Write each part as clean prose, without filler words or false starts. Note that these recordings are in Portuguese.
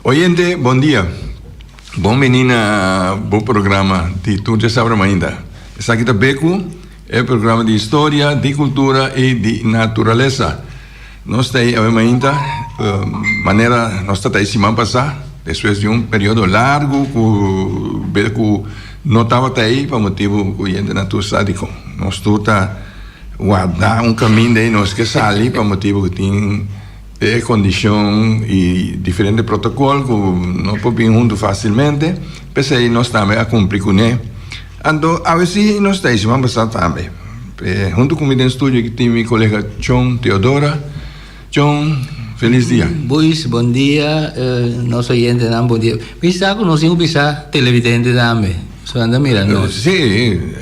Oyente, bom dia. Bem-vindo ao programa de Tu Já Sabes Ainda. Essa aqui é Beco, é o programa de história, de cultura e de natureza. Nós temos ainda maneira, nós estamos aí semana passada, depois de período largo, que Beco não estava aí, por motivo que a gente não está sádico. Nós estamos guardar caminho aí, nós que sair, por motivo que tem condição e diferentes protocolos que não podem junto facilmente, mas aí nós também a cumprir com ele. Então, a veces nós estamos semana passada também. Junto comigo no estúdio que tem meu colega John Teodora. John, feliz dia. Bois, bom dia, nosso oyente, bom dia. Bisa conhecemos bisa televidente também. Só anda mirando. Sim.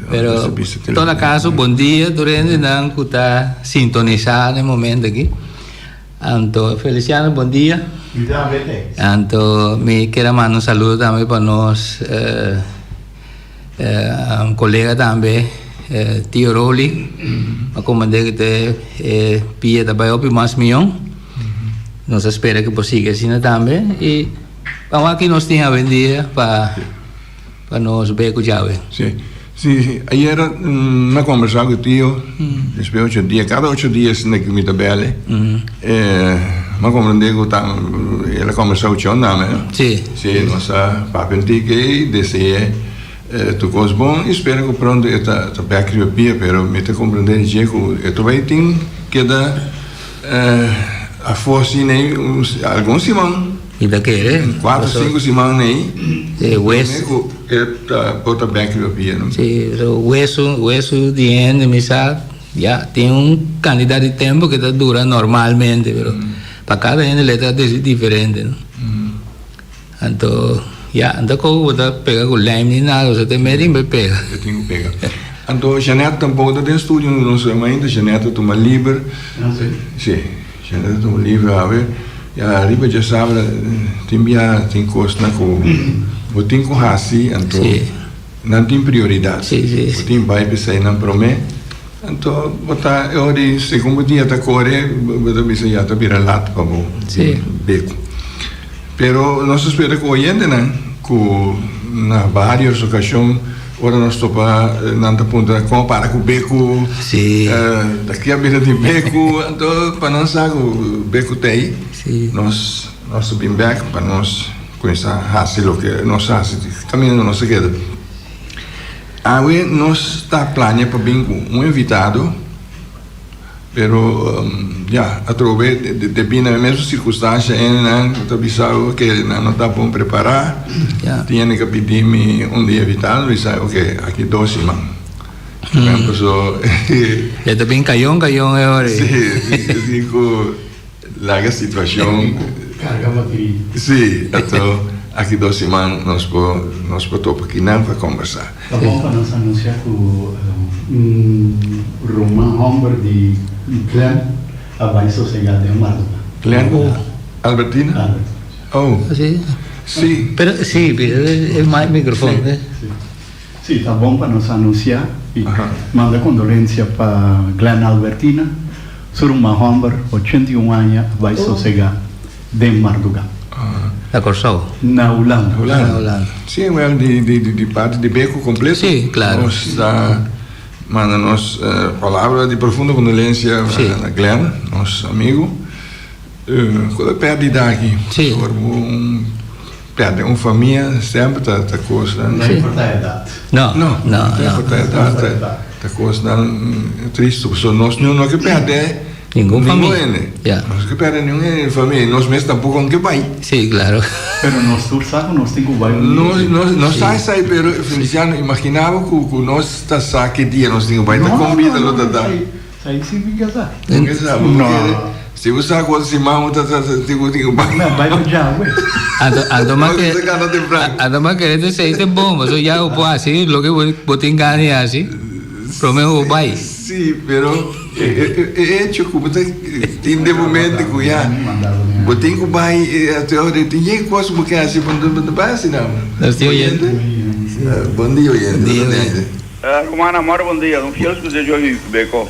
Pero, em todo caso, bom dia, durante não que está sintonizado no momento aqui. Então, Feliciano, bom dia. Então, me quero mandar saludo também para nós, um colega também. Tio Roli, a comandante que te pia da Baiopi mais milhão. Nós espera que prossiga assim também. E vamos aqui nós temos a vendia para nós ver com o Jave. Sim. Ayer na conversa com o tio, depois de 8 dias, cada 8 dias na que me tabela, ma compreende que ela conversou com o John também. Sim, nossa papentica e deseja tu coisa bom, espero que pronto esta baccriopia, pero me te compreender que tu vai ter que dar a força nem alguns simão. E daquele? 4, 5 simão nem. Hueso. Outra baccriopia, não? Sim, hueso de ende, sabe? Já tem quantidade de tempo que dura normalmente, pero para cada ende letra é diferente, não? Então ja, en dat komen we pega com lijm niet na, dus het meerdere bij pega. Eu tenho que pegar. Então, Janete tampouco está em estúdio, não sei ainda. Janete toma livre. Sim, Janete toma livre, a ver. E a Riba já sabe, tem coisa que tem com raci, então não tem prioridade. Sim. Tem vai pensar não promete. Então, botar eu de segundo dia da corre, botar bisa já tá vira lato para o beco. Pero nós esperamos que hoje na várias ocasiões, agora nós estamos nanta ponta comparar com o beco, daqui a beira de beco, então para nós o beco tem, nós subimos back para nós conhecer o que nós fazemos, caminhando nossa queda. Aí nós está planeando para vir com invitado, pero através de bem na mesma circunstância está avisado que não está bom preparar, tinha que pedir-me dia evitado e disse ok, aqui 2 semanas. Já está bem caião agora. Sim, larga situação. Carga bateria. Sim, então aqui 2 semanas nós podemos aqui não para conversar. Tá bom para nós anunciar que o Roman Homber de Glen vai sossegar de Mardo. Glen? Albertina? Oh. Sim. Pero sim, é mais microfone. Sim, tá bom para nós anunciar e manda condolência para Glen Albertina. Roman Homber, 81 anos, vai sossegar de Marduga. Na Corsol? Na Holanda. Sim, de parte de beco completo. Sim, claro. Manda-nos palavra de profunda condolência a Glenn, nosso amigo. Quando perde idade, perde uma família, sempre está coisa. Não importa a idade. Não importa a idade. Está coisa triste. Nós não que perde nenhuma família. Nós que perde nenhuma família. Nós mesmos tampouco não que vai. Sim, claro. Pero nós todos sabemos, nós temos que vai. Nós sai, pero Feliciano imaginava que nós está sa que dia nós temos que vai. Está convida lo da. Sai sim fica casar. Não. Se você agora se mal, tá digo vai. Não, vai pro já, ué. Además que este se dice bom, mas eu já vou assim, lo que vou ter ganho assim. Prometo vai. Sim, pero hecho como tem de momento que já botem que vai até hora tem que coisa porque assim quando vai assim não. Bom dia, oyente. Romana, amor, bom dia. Não fiel que eu vi beco.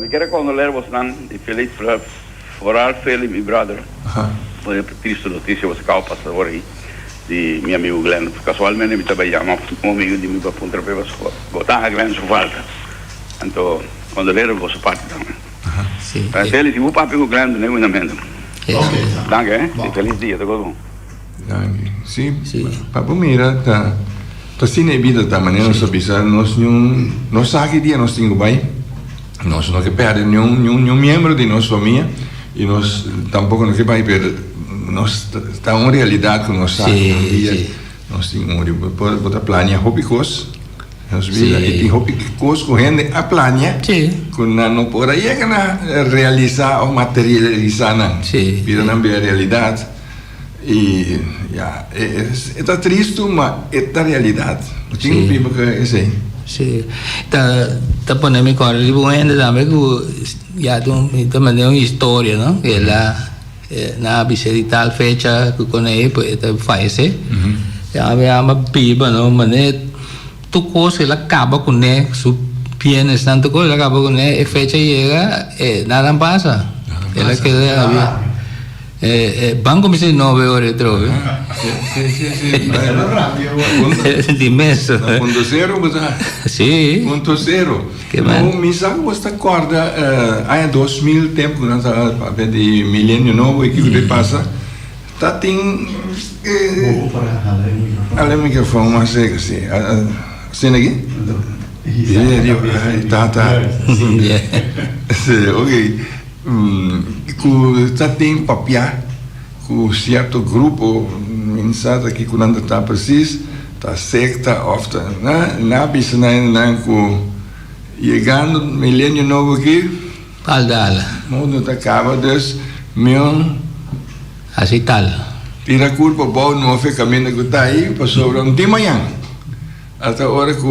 Me quero condoler vos nan e feliz for all family, my brother. foi a triste notícia, você acaba passando por aí, de meu amigo Glenn. Casualmente, me também chama um amigo de mim para apontar para você, botar a Glenn sua falta. Então, quando ele era, você parte também. Sim. Para ele, se o papo com o Glenn, não é muito menos. Danke, feliz dia, tá bom? Sim, Sim. Papo mira, tá assim a vida da maneira nós pensar, nós sabe dia nós temos bem, nós não que perde nenhum membro de nossa família e nós tampouco não que vai perder, nós está uma realidade que nós sabe dia nós temos pode planear hobicos, nós vida e tem hobicos correndo a planear, quando não por aí é que na realizar ou materializar não, vida não é a realidade. E está triste, mas é a realidade. Não tem pipa que é assim. Sim. Tá pondo me corre de buena também que já também uma história, não? Que ela na bicicleta de tal fecha que quando é pues está falece. Já me ama pipa, não? Mas tu coisa ela acaba com né, su pienes tanto coisa acaba com né, fecha chega, nada passa. Ela queda banco mi sei 9 ore trovi di messo punto zero sì punto zero no mi sa questa corda há 2000 tempo não tá de milênio novo e que passa tá tem ale microfone mas é assim sendo aqui tá ok que tem papel com certo grupo mensagem que quando está preciso está secta ofta na bisa na com chegando milênio novo aqui aldala mundo tá acaba des meu assim tal tira culpa bom não foi caminho que tá aí para sobre um dia manhã até a hora que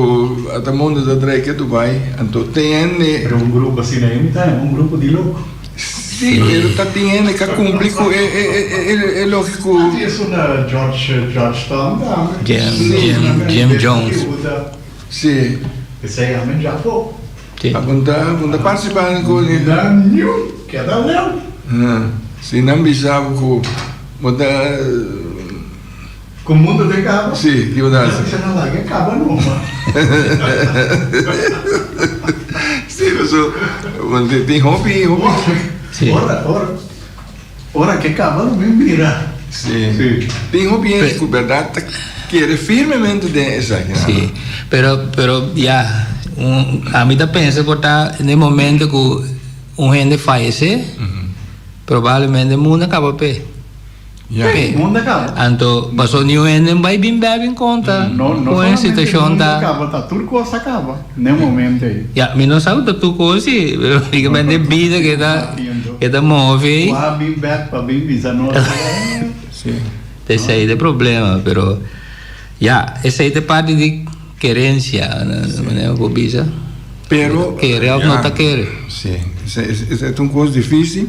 até mundo da trás que tu vai então tem um grupo assim aí tá um grupo de louco. Sì, sta tenendo che complico è logico. Isso na Georgetown, Jim Jones. Sì. Esse aí realmente já foi. Sì. Quando participando con il Danilo, che da Léo. Se non bisogna com o mundo de cabo. Sì, che vuol Você não lá que acaba não. Sì, lo so. Quando tem hobby. Sì. Ora che acaba não me mira. Sì. Tem hobby em verdade quiere firmemente de esa. Sì. Pero ya a mí da pensa que está en el momento que un gente fallece, probablemente el mundo acaba pe. Mundo acaba. Anto passou new gente vai bem bem conta. Com a situação tá acaba, tudo coisa acaba. No momento aí. Ya, me não sabe tudo coisa, pero que vende vida que tá move. Ah, bem back para bem visando. Sim. Esse aí é problema, pero ya, esse aí é parte de querência, né, bobisa. Pero querer ou não tá querer. Sim. É uma coisa difícil.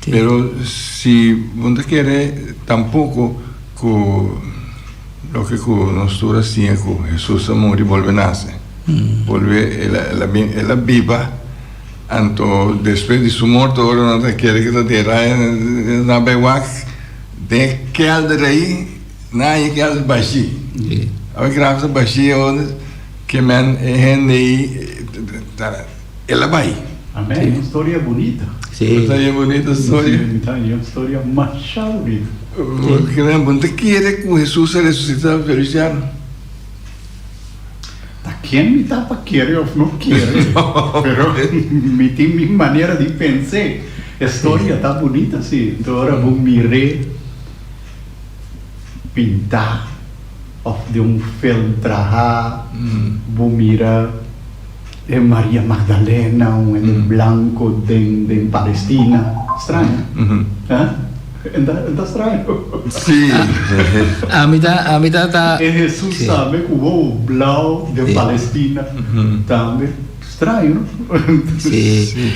Pero si você quer tampouco com lo que nós todos tínhamos com Jesus amor e volver nascer, volver ela viva, então depois de sua morte agora não quer que te terá na beguac de que aí na que al baixi, a grave baixi onde que man aí ela vai. Amém. Uma história bonita. Sim. História bonita, história. Uma história machada bonita. Porque você quer com Jesus ressuscitar Feliciano? Quem me dá para querer, eu não quero. Mas me tem minha maneira de pensar. A história está bonita, sim. Então agora vou mirar, pintar, de um filme trabalhar, vou mirar Maria Magdalena, branco de Palestina. Estranho. Está estranho. Sim. A mitad tá. E Jesus sabe que o blau de Palestina também. Estranho, não? Sim.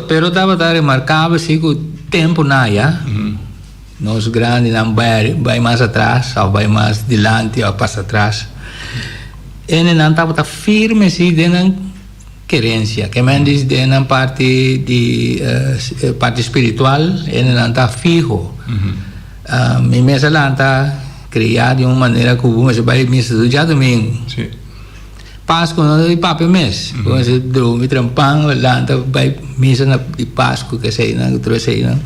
Pero dava dar remarcável assim que o tempo não é. Nós grandes não vai mais atrás, ou vai mais adiante, ou passa atrás. Ele não estava firme assim dentro querência, que me diz de na parte de parte espiritual, ele não está fijo. Mi mesa lanta criar de uma maneira que você vai missa do dia domingo. Sim. Páscoa não é papel mês. Você dorme trampang, lanta vai missa na de Páscoa que sei não, que sei não.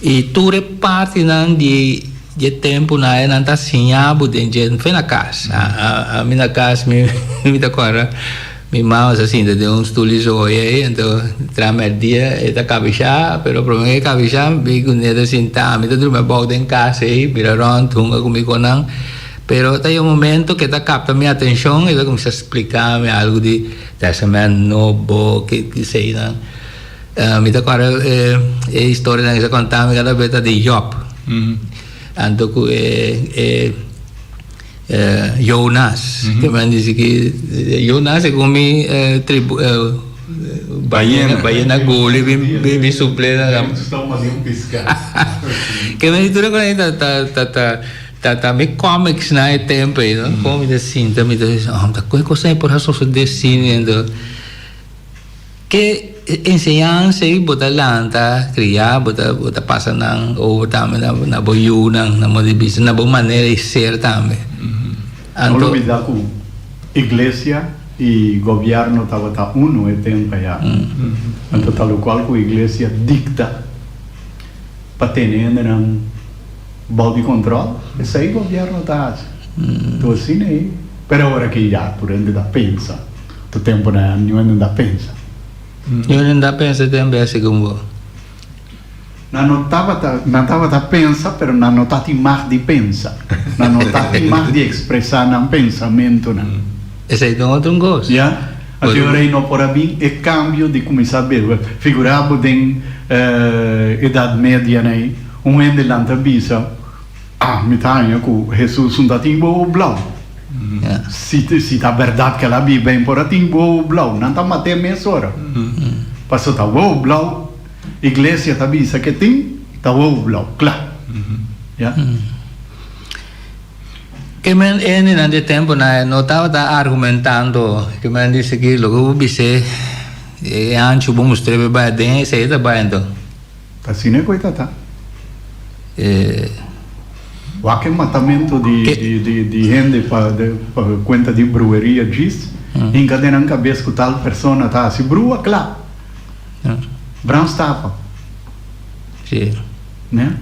E tudo parte não de tempo na é não tá sinhabo de gente foi na casa. A minha casa me tá agora. Mi mamma assim de stulizo aí, então tramerdia e da cabeça, pero problema é cabeça, bigo neda sinta, me tá dorme balde em casa aí, miraron tunga comigo não, pero tem momento que tá capta minha atenção e tá começa a explicar-me algo de testament novo que sei não. Me tá agora é história que se contar me cada vez de Job. Então Jonas, que me diz que Jonas é como baiana gole bem suplena. Que me diz tudo quando tá me comics na tempo aí, não? Como me assim, me diz, tá coisa por a social desenho, que ensinança e botar lanta, criar, botar passar na ou também na boiú na modibis, na boa maneira de ser também. Não olvidar que igreja e governo estava uno é tempo já. Então tal qual que a igreja dicta para ter um balde controle, esse aí governo está. Então assim aí, pero agora que já por onde dá pensa, o tempo não anda dá pensa. Eu não dá pensa também assim como não estava a pensar, pero não está mais de pensar. Não está mais de expressar um pensamento. Esse é outro coisa. Já? Agora não por mim é cambio de começar a ver. Figurava em Idade Média, né? Ende lanta bisa. Me tanha que Jesus não tem o blau. Se tá verdade que ela vive bem por tem o blau, não está matando meia hora. Passou tá o blau. Igreja está bisa que tem, está o blau, claro. Já? Que men ene nante tempo na não estava argumentando que men disse que logo bise antes bom mostrei bem bem esse aí tá bem então. Assim é coisa tá. O aquele matamento de gente para conta de brueria diz, encadenar a cabeça que tal pessoa tá se brua, claro. Brown stapa. Sim. Né?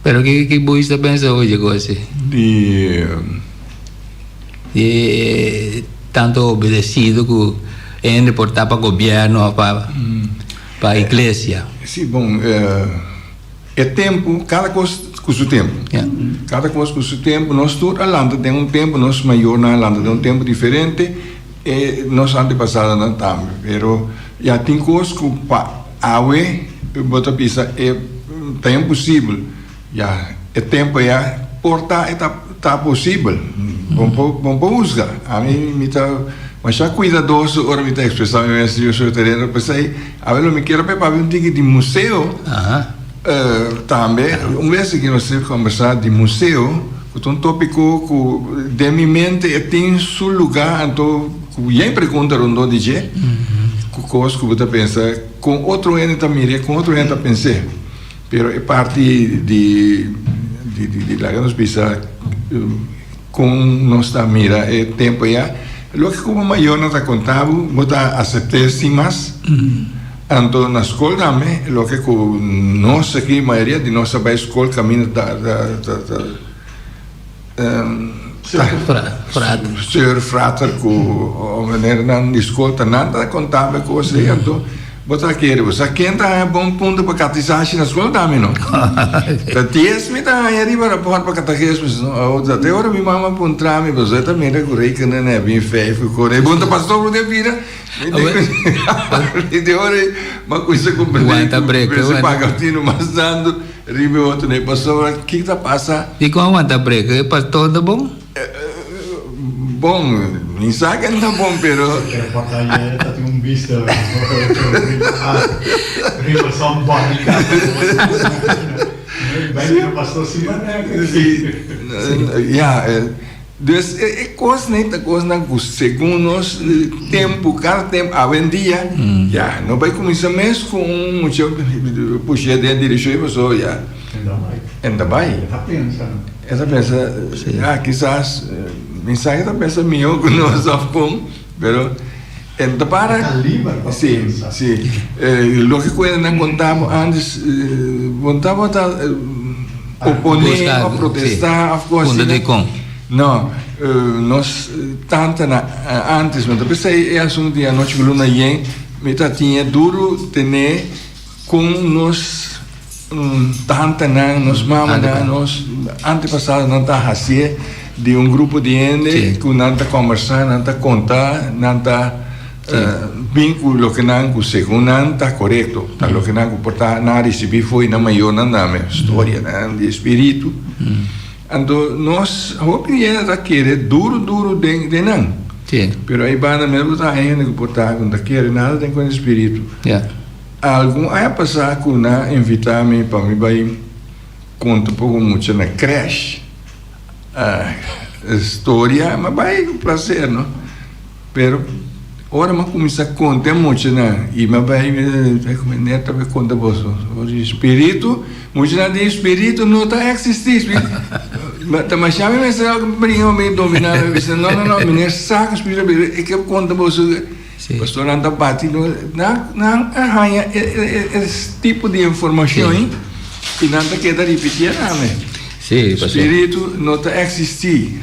Pero que buista pensa hoje coisa? De tanto obedecido que ele portar para governo para a igreja. Sim, bom, é tempo, cada coisa com o seu tempo. Cada coisa com o seu tempo. Nós todos a landa tem tempo, nós maior na landa tem tempo diferente e nós antepassados não também. Pero já tem coisas que a bota pisa é impossível. Já é tempo já portar tá possível. Vamos usar. A mim me tá mas já cuidadoso ora me tá expressando mesmo eu sou terreno pensei a ver me quero para um ticket de museu. Também vez que nós conversar de museu que um tópico que de minha mente tem seu lugar então que eu pergunto rondo de je que coisa que você pensa com outro ente também com outro ente pensar pero é parte de lá que nós pensa com nossa mira é tempo já lo que como maior nós contava botar aceitar sim mais então na escola também lo que com nós aqui maioria de nossa vai escola caminho Sr. Frater que a maneira na escola nada contava com você então botar aquele você quem tá bom ponto para catecismo na escola também não ties me tá aí arriba para catecismo até hora minha mãe apontar me você também é correto que não é bem feio ficou é bom tá pastor de vida de hora uma coisa compreende você paga tino mas dando ribe outro né pastor que tá passa e como aguenta break é pastor tá bom bom nem sabe que não tá bom pero tá tem visto riba são barricadas vai o pastor Simão dus coisa não segundo nós tempo cada tempo a dia não vai começar mesmo com muito puxar dentro de direção e pessoa En daarbij. Esa pensa, quizás, mensaje esa pensa mío que nos afkom, pero en para sí, sí. Lo que pueden contar antes, contamos oponer o protestar, no, nós tanto antes, mas depois é assunto de a noite que luna yen, me tinha duro ter com nós tanto nos mama nos antepassados não tá assim de grupo de gente que não tá conversar, não tá contar, não tá vínculo que não com segundo não tá correto, tá lo que não portar na receber foi na maior na história, de espírito. Então, nós, a opinião daquele é duro de não. Sim. Pero aí banda mesmo tá ainda que portar com daquele nada tem com espírito. Algum aí passar com na invitar-me para me vai conta um pouco muito na creche. História, mas vai com prazer, não? Pero ora mas começa a contar muito, né? E mas vai como neta vai contar você. O espírito, muito nada de espírito não tá existir. Mas chama me se brinca me dominar, me diz não, me saca espírito, é que conta você. Pastor anda batendo na arranha esse tipo de informação e nada queda repetir nada. Sim, espírito não está existir.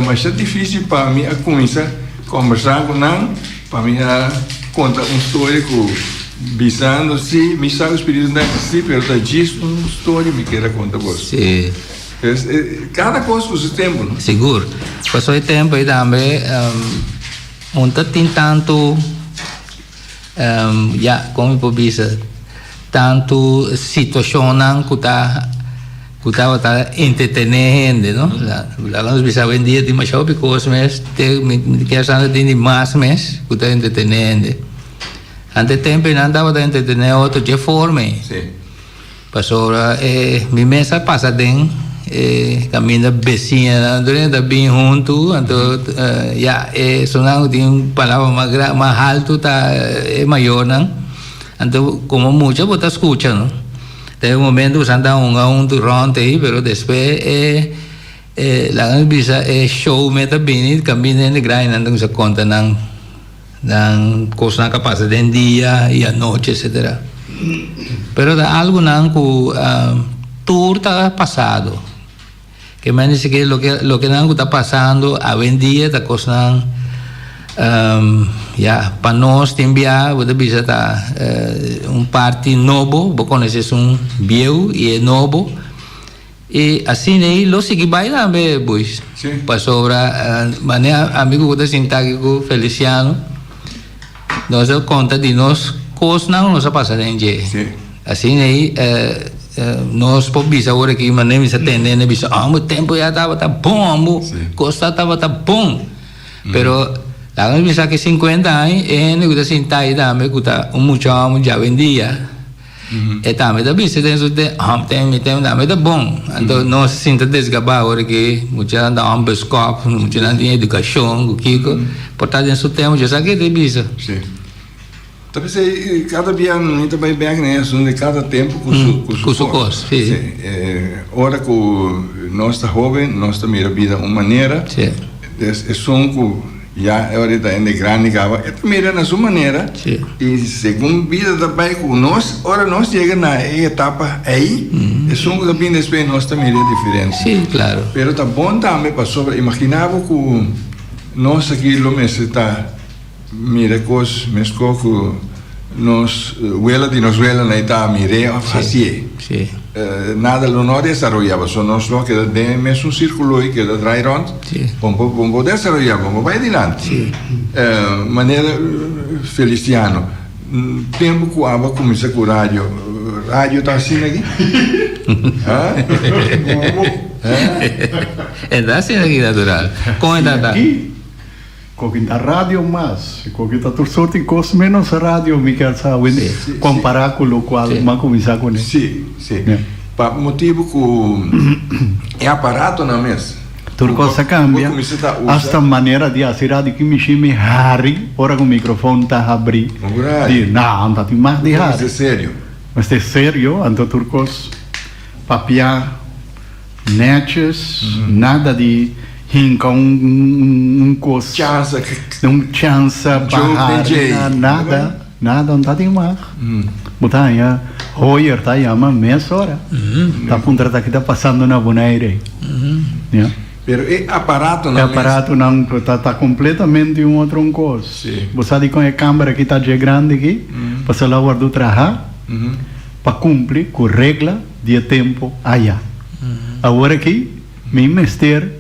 Mas é difícil para mim a começar conversar com não, para mim a contar uma história com visando se me sabe o espírito não existe, pero está disso uma história me queira contar você. Sim. Cada coisa com o seu tempo, não? Seguro. Passou o tempo e também monta tem tanto como eu disse, tanto situação que tá entretenendo, não? Lá nós pensamos em dia de mais show because mas me quer saber de mais mês que tá entretenendo. Ante tempo não dava de entretener outro de forma. Sim. Passou minha mesa passa dentro caminho da vizinha, da bem junto, então sonando tem uma palavra mais alto tá maior, não? Então como muito você escuta, não? Tem momento que anda durante aí, pero depois lá bisa show meta bem, caminho de grind, então se conta não coisa que passa dentro dia e à noite, etc. Pero da algo não que tour tá passado. Que me dice que lo que não está passando a bem dia da coisa para nós também você visita parte novo, você conhece viejo e novo e assim aí lo sigue bailando pois para sobre amigo que está com Feliciano nós conta de nós coisas não nos passa dentro assim aí nós podemos agora que mas nem se atendendo bisa o tempo já estava tá bom costa estava tá bom pero lá nós bisa que 50 anos ele que está sentado também que está muito já vendia e também da bisa tem também tá bom então nós sinta desgabar agora que muito anda biscoito muito anda em educação o que portar dentro do tempo já sabe que bisa talvez cada dia não está bem né de cada tempo com sua coisa ora com nossa jovem nossa primeira vida uma maneira é som já é hora da ende grande gava é primeira na sua maneira e segundo vida também com nós ora nós chega na etapa aí é som que também depois nossa maneira diferente sim claro pero tá bom também para sobre imaginava que nós aqui lo mesmo está mira coisas mesmo que nos huela de nos huela na ita mire assim nada lo no desarrollaba só nós lo que de mesmo círculo e que da dry rond vamos desarrollar vamos vai adiante maneira Feliciano tempo que aba começa com rádio tá assim aqui é assim aqui natural como é da Coquinta rádio mais, coquinta torçou tem coisa menos rádio, me quer saber comparar com o qual mas começar com ele. Sim. Para motivo que é aparato na mesa. Tudo coisa cambia. Esta maneira de fazer rádio que me chama Harry, ora com o microfone tá abrir. Não, não tem mais de Harry. Mas é sério. Mas é sério, então tudo coisa. papiar, netjes, nada de rincar coisa, chance, barrar, nada, não tem mais. Botanya, Royer tá chama meia hora. Tá punta tá que tá passando na boneira. Pero é aparato não. É aparato não, tá completamente outra coisa. Você diz com a câmera que tá de grande aqui, para lá guardar trabalhar, para cumprir com regra de tempo aí. Agora aqui, me mester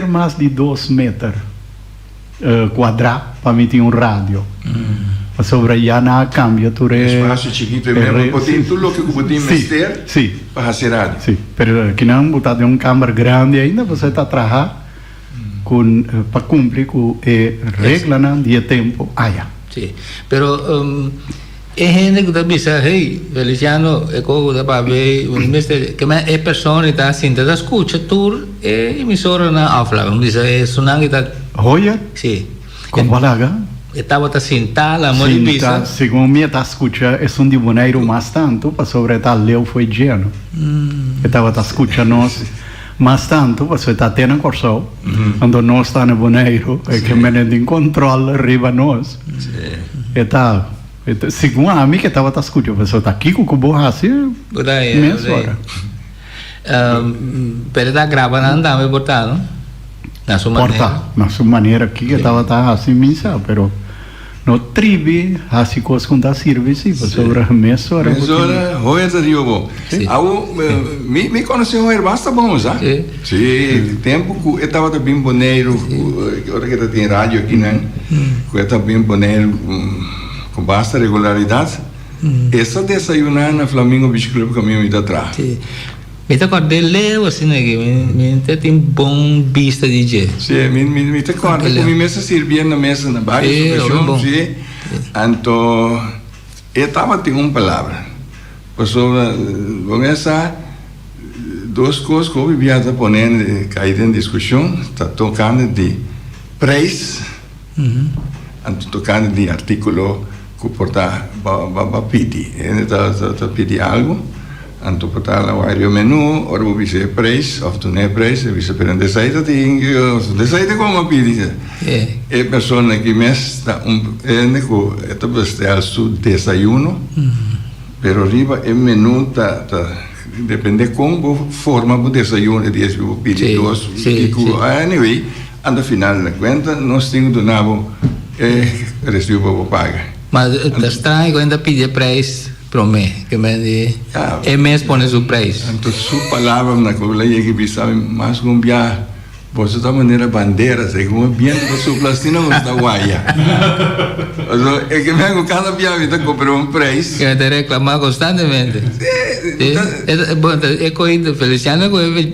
mais de 2 metros quadrados para mim ter rádio. Sobre aí na cambia tu espaço chiquito mesmo, pode tudo que pode mester para fazer rádio. Sim, pero que não botar de câmera grande ainda, você está trabalhando com para cumprir com regra de tempo aí. Sim, pero gente que está pensando, hey, Feliciano, é como da para ver, que é pessoa que está assim, está escuta tudo, emissora na afla, vamos dizer, sonando que está. Olha? Sim. Com balaga? Estava sentada, a mão de pisa. Segundo me está escutando, é um de boneiro mais tanto, para sobre tá leu foi geno. Estava escutando nós, mas tanto, para sobre tá tendo corso, quando nós está no boneiro, é que me nem controle arriba nós. E tá, segundo a mim que estava escutando, para sobre tá aqui com o borracha, meia hora. Pero está gravando andando, portado, na sua maneira. Na sua maneira aqui, que estava assim, missa, pero no tribe, assim coisas com da serviço, sobre a meia hora. Meia hora, Royer tá bom. Me conheceu Royer basta bom, já? Sim, tempo que eu estava bem boneiro, agora que tem rádio aqui, né? Eu estava bem boneiro, com basta regularidade. Essa desayunar na Flamengo Beach Club caminho me atrás. Me acordo de leu assim, né? Me tem bom vista de dia. Sim, me acordo que me mesa servia na mesa na barra, sim. Então, eu estava tendo uma palavra. Passou, com essa 2 coisas que eu vivia ponendo, caída em discussão, está tocando de preço, tocando de artículo que porta para pedir. Está pedir algo. Anto portar o aéreo menu, ora o vice preço, of tu ne preço, vice per de saída de saída como pedi. E pessoa que mesta neco eto bestel su desayuno. Pero arriba el menu ta depende como forma o desayuno de esse pedi dos. Anyway, ando final na conta nós temos do nabo recibo paga. Mas tá estranho quando pede preço. Promete que me diz, mês põe o preço. Então, sua palavra na colega que sabe mais com bia, você da maneira bandeira, sei como bem para sua plastina ou da guaia. Então, é que mesmo cada bia vida comprou preço. Que te reclamar constantemente. É coisa Feliciano,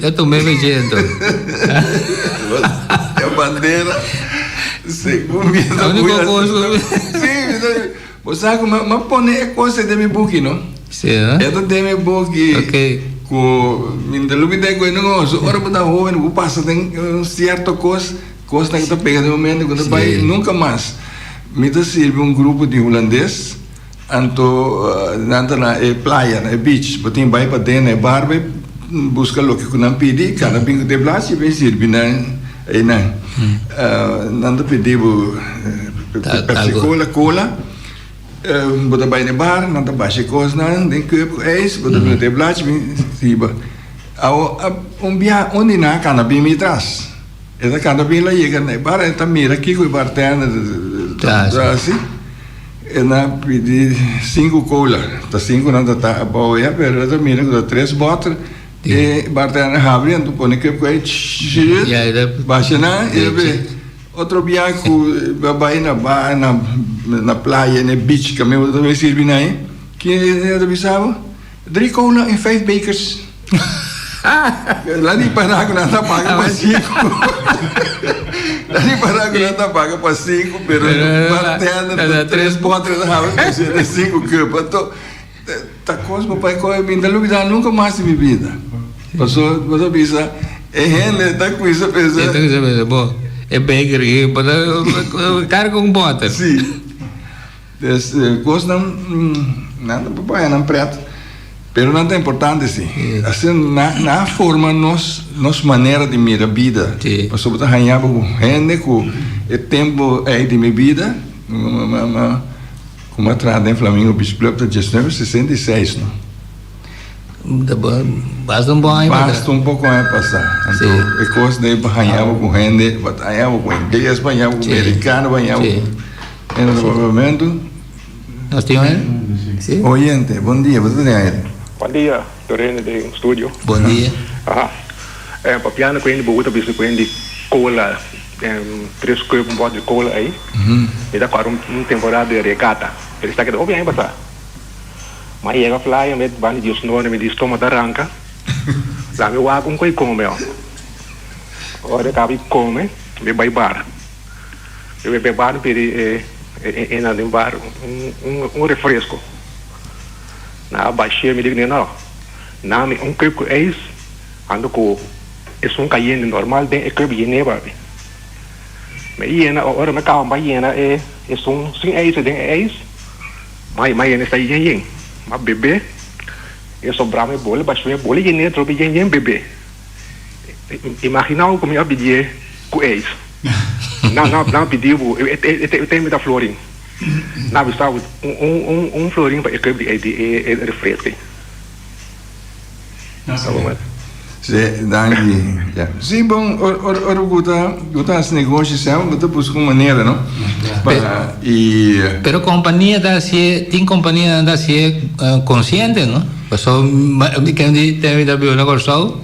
eu tomei vejendo. É bandeira, sei como bem da guaia. Sim, você sabe, mas põe coisa de meu book, não? Sim, né? É de meu book. Ok. Com minha lubida com negócio, ora para jovem, o passa tem certa coisa que está pegando no momento quando vai nunca mais. Me dá serve grupo de holandês, anto na praia, na beach, botem vai para dentro, na barba, busca o que não pedi, cada bingo de plástico vem servir na não pediu cola. Bota bij de bar, na de basje koos na, den koop ijs, bota bij de blaadje, siba. Bia onde na cana bem me traz. Essa cana bem lá chega na bar, então mira aqui com o bartender, assim. E na pedi 5 cola, tá 5 não tá boa, pero essa mira com 3 botas. E bartender abre, então põe que com ijs, baixa na, e outro viaje vai na praia, na beach, que eu também servi aí, que eu avisava, 3 cola em 5 bakers. Lá de Paraguai não paga para 5. Lá de Paraguai não paga para 5, mas batendo 3 botas de 5 cupos. Então, tá coisa papai com a vinda lubida nunca mais de bebida. Passou avisa, é gente tá com isso pesado. Bom. É bakery, carga com bota. Sim. Gosto não, nada papai não preto. Pero não é importante, sim. Assim, na forma, nos maneira de mirar a vida. Sim. Mas sobre a com gente, com o tempo de minha vida, como atrás em Flamengo, bicicleta de 1966, não? Basta bom aí. Basta pouco a passar. Então, é coisa de banhava com gente, banhava com inglês, banhava com americano, banhava com... No desenvolvimento... Nós temos ele? Sim. Oyente, bom dia, você tem ele? Bom dia, Torene de estúdio. Bom dia. Papiano com ele, boa vez com ele cola, 3 copos de cola aí. E dá para uma temporada de regata. Ele está aqui, ouve aí, passar. Mas ele vai falar, eu me bani de osnone, me diz toma da ranca. Lá me wago um coi come, ó. Ora cabe come, me vai bar. Eu me bar para na de bar refresco. Na baixia me digo não. Na me copo eis ando com é cayenne normal de copo geneva. Me iena ora me calma vai iena é sem eis de eis. Mas está yen. Mas bebê, eu sobrar me bole, baixo me bole, e dentro me yen bebê. Imagina como eu pedi com ex. Não pediu, eu tenho muita florinha. Não, estava florinho para eu refresco. Sim, danke. Sim, bom, ora guta esse negócio, sempre guta busca uma maneira, não? Pero companhia da se tem companhia da se consciente, não? Só que onde tem da bio na corso,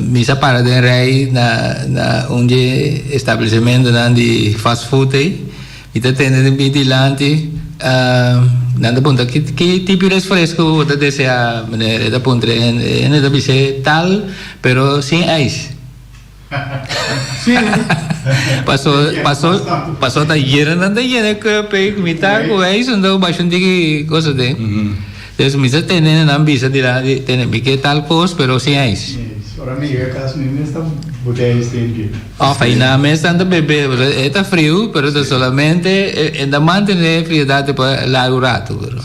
misa para de rei na onde estabelecimento de fast food aí, e tá tendo de vigilante. Nada punta que tipo de fresco você deseja maneira da punta é da bise tal pero sem ice. Sim. Passou da hiera nada hiera que pega mitar com ice então bastante coisa de. Então misa tem na bise de lá tem bique tal coisa pero sem ice. Ora amiga, caso nem está botei estende. Fina mes tanto bebê, está frio, pero solamente ainda mantém friedade para largo rato, pero.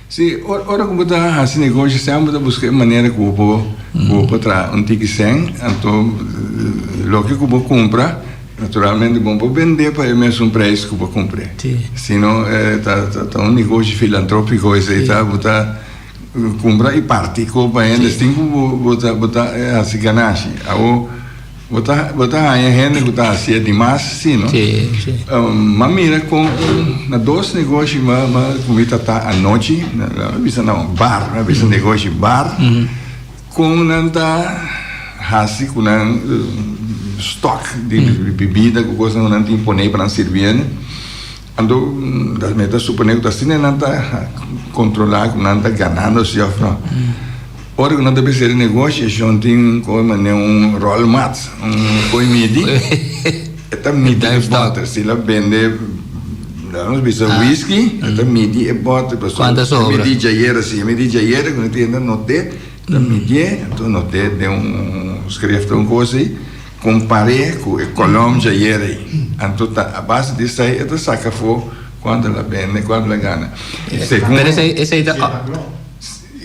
Sim, ora como está assim negócio, sempre buscar maneira que o povo tra tique sem, então lo que o povo compra, naturalmente bom para vender para o mesmo preço que o povo compra. Senão tá um negócio filantrópico esse tá botar compra e parte compra ainda tem que botar assim ganância. Ao botar a gente que está assim demais, sim, não? Sim. Mas mira com na dois negócios, mas comida tá à noite, na visa não bar, na visa negócio bar, com nanta assim com stock de bebida, com coisa não tem impone para servir, né? Ando das metas supone que assim nanta controlar, com nanta ganhando se afro. Ora, quando deve ser negócio, já tem como roll mat, coi midi, eta midi é bota, se ela vende, não bisa whisky, eta midi é bota, quantas sobra? Midi jaieira, sim, midi jaieira, quando tem ainda note, eta midi, então note de escreve coisa aí, compare com o Colômbia jaieira aí, então a base disso aí, eta saca fogo quando ela vende, quando ela ganha. Pero esse aí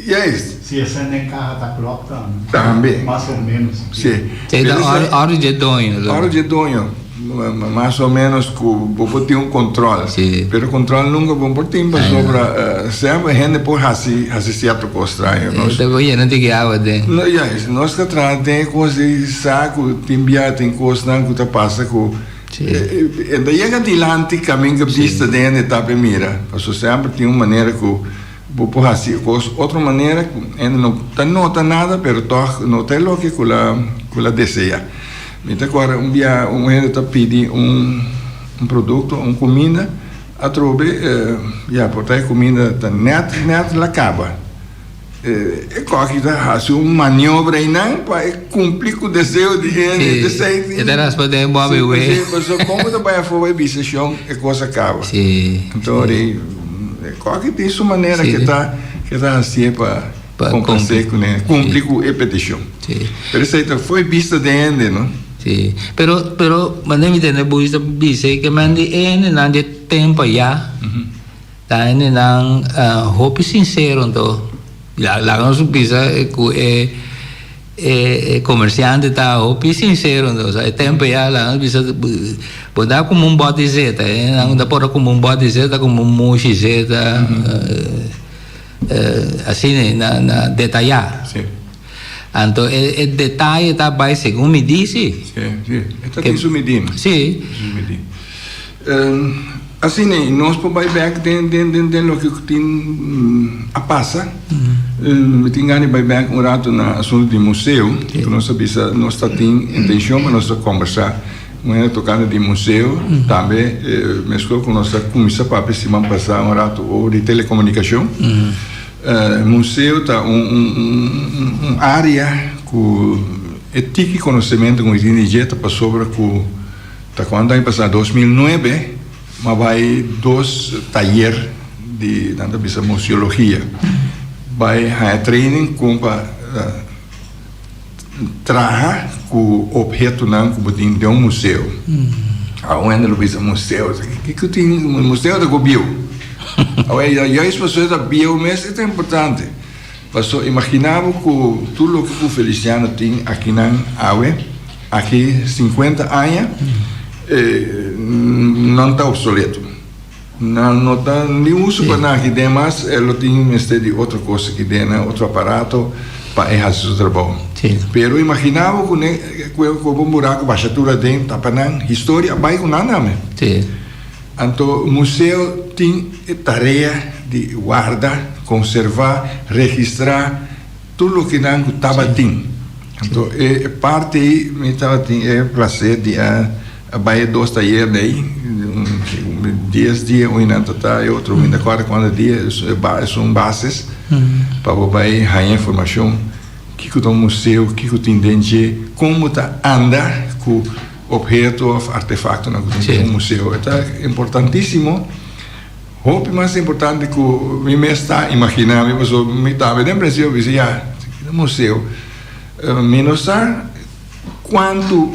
E é isso. Se essa nem carro tá coloca também. Mais ou menos. Sim. hora de donho. Hora de donho. Mais ou menos que vou ter controle. Sim. Pero o controle nunca bom por tempo sobre sempre a gente por certo coisa estranho. Nós devo ir não tem água de. Nós que tratamos coisas saco, timbia tem coisas não que tá passa com. E daí é adiante caminho que vista dentro da primeira. Porque sempre tem uma maneira que por assim, outra maneira, ainda não nota nada, mas não tem o que ela deseja. Então, agora, dia ainda está pedindo produto, uma comida, a trobe, porque a comida está net ela acaba. É claro que está fazendo uma manobra aí, não, para cumprir com o desejo de gente. E terás para ter boa bebê. Mas como você vai fazer a bichação, a coisa acaba. Então, claro que tem sua maneira que está assim para cumprir com a petição. Pero isso aí foi vista de ainda, não? Sim. Pero mandei me entender buista dice que mandi não de tempo já. Tá ainda não hope sincero então La nossa pisa comerciante tá o pi sincero, o sea, tempo já lá nossa pisa botar como um bote zeta, não dá para como um bote zeta, como um mushi zeta, assim na detalhar. Sim. Então o detalhe tá bem segundo me disse. Sim. Está isso medindo. Sim. Assim, nós podemos ver que tem o que tem a passa. Tem ganho de ver um rato na assunto de museu, que nós sabemos, nós temos intenção para nós conversar. Não tocando de museu, também mesmo com nossa comissão para participar passar um rato ou de telecomunicação. Museu tá área com ética e conhecimento com inteligência para sobre que tá quando aí passar 2009, mas vai 2 talleres de tanta bisa museologia, vai a training com para trabalhar com objeto não que botin de museu. Aonde ele bisa museu, que tem museu da Gobio. E as pessoas da bio mesmo é importante. Passou imaginava que tudo o que o Feliciano tem aqui na Aue, aqui 50 anos, não está obsoleto. Não está nem uso para nada que tem, mas ele tem de outra coisa que tem, outro aparato para fazer o trabalho. Pero imaginava que o buraco baixatura tem, tá para história vai com nada. Então, o museu tem tarefa de guardar, conservar, registrar tudo o que não estava tem. Então, parte aí, é prazer de vai 2 talleres aí, 10 dias, um ainda tá, e outro ainda 40 dias, são bases para vai ganhar informação que o museu, que o tem dentro, como tá andar com objeto, artefacto no museu. É importantíssimo. O mais importante que me está imaginando, me estava de impressão, eu disse, no museu, menos quanto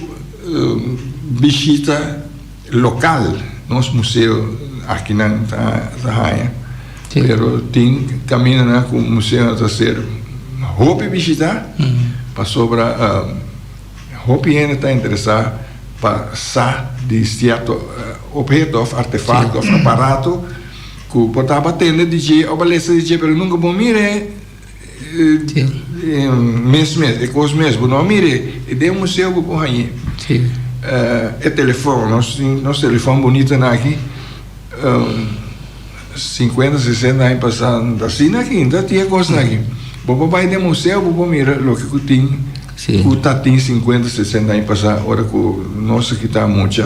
visita local, nosso museu aqui na Raia, pero tem caminho com o museu a ser roupa visitar, para sobra roupa ainda está interessado passar de certo objeto, artefato, aparato que botava tenda de dia, ou beleza de dia, pero nunca bom mire mês, é coisa mesmo, não mire, e de museu por aí. É telefone, nosso telefone bonito aqui, 50, 60 anos passando assim aqui, ainda tinha coisa aqui. Vou vai de museu, vou mirar o que tem. O tem 50, 60 anos passando, agora que nossa que está muito,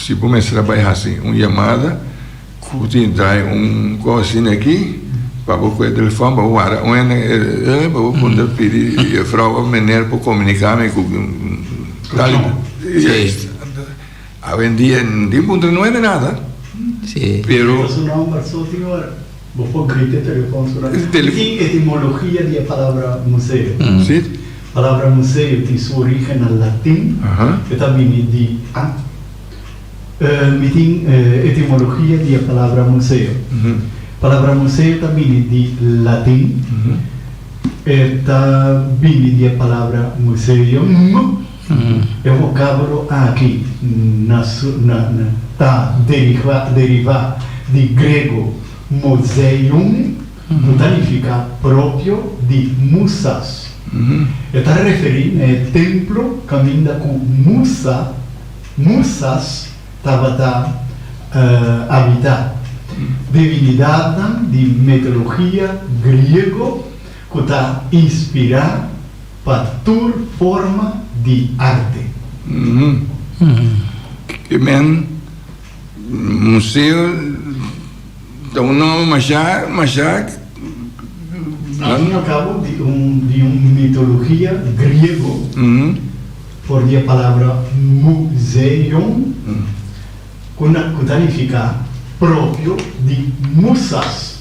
se vamos trabalhar assim, uma chamada, que tem coisa assim aqui, para o telefone, para o ar, para poder pedir a frau menor para comunicar com hoje em dia, de ponto não é nada. Pero vos grite telefone. Tem etimologia da palavra museu. A palavra museu tem sua origem no latim, que também de tem etimologia da palavra museu. A palavra museu também de latim, também da palavra museum. É o vocábulo aqui está derivado de grego museum, significa próprio de musas. Está referindo ao templo que ainda com musas estava habitar. Divinidade de mitologia grego que está inspirada para toda forma de arte. Que bem, museu, então não, mas já ao cabo de mitologia grego, por a palavra museum, que significa próprio de musas,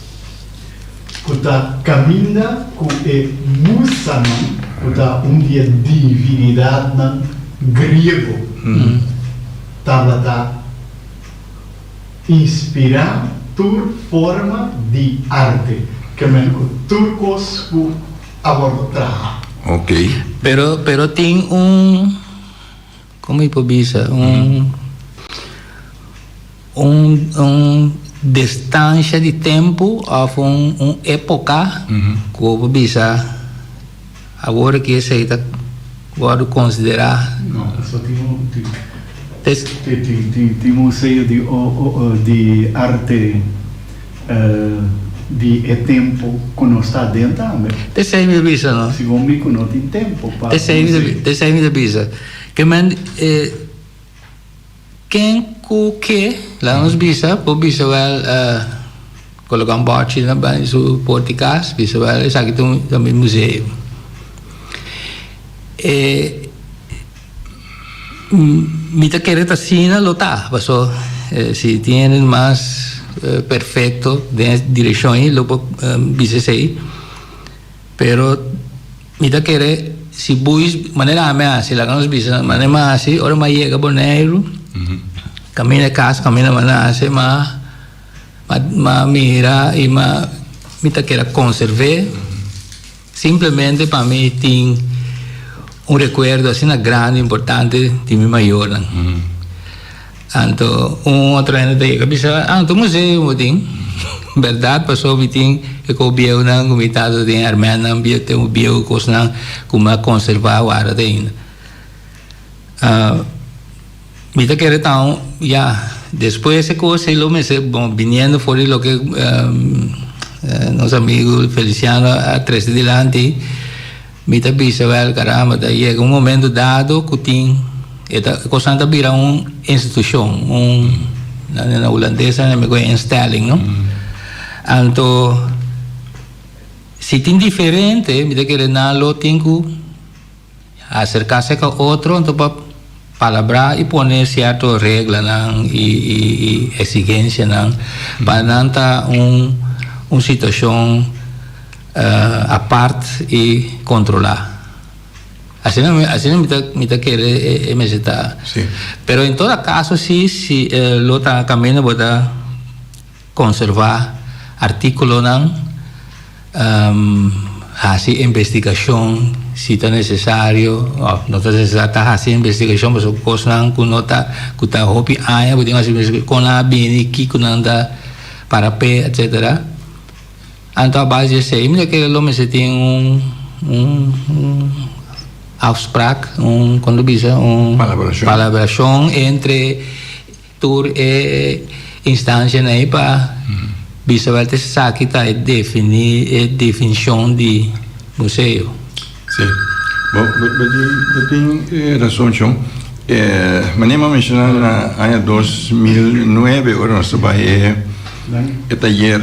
que está caminhando com o musaman, que está dia divinidade grego, estava inspirado por forma de arte. que men turcos ku abordar. Ok. Pero tem como improvisa, distância de tempo ou época que bisa agora que você está pode considerar. Não, só tem museu de arte de tempo que não está dentro também. Te sei me bisa, não? Segundo me não tem tempo para. Te sei me bisa. Que man quem que lá nos bisa, por bisa wel colocar bote na base do porticas, bisa wel isso aqui também museu. Mita querer así lo está, pasó. Si tienen más perfecto de dirección lo dice sí, pero mita querer si buis manera más si la ganas bisa manera más así ahora más llega bonero camina casa camina manera así más mira y más mita querer conservar simplemente para mí tiene recuerdo así grande importante de mi mayor. Anto outro ano daí que bisa anto museu tem verdade passou biting que o bio nang comitado de armena bio tem o bio cosnan como conservar o ara ainda mita que então já depois esse coisa lo me se bom viniendo fora lo que nosso amigo Feliciano a três de delante mita bisa wel caramba daí chega momento dado que tem Kosanta vira instituição, na holandesa é uma instelling, não? Então, se tem diferente, me dá que não tem que acercar-se com outro, então para palabrar e pôr certa regra e exigência, para não estar uma situação à parte e controlar. Así no me quiere MZ. Sí. Pero en todo caso, sí, si lo está camino para conservar artículos, hacer investigación si está necesario, no está necesario hacer investigación, pero cosas que no está hobby, con la bien aquí, con anda para P, etcétera. Entonces, a base de eso, me quiere lo me se tiene afspraak, quando bisa palabração entre tur e instância aí para bisa vai ter saque tá definir definição de museu. Sim. Bom, tem razão, John. Manema mencionar na ano 2009 agora nós trabalhamos em taller.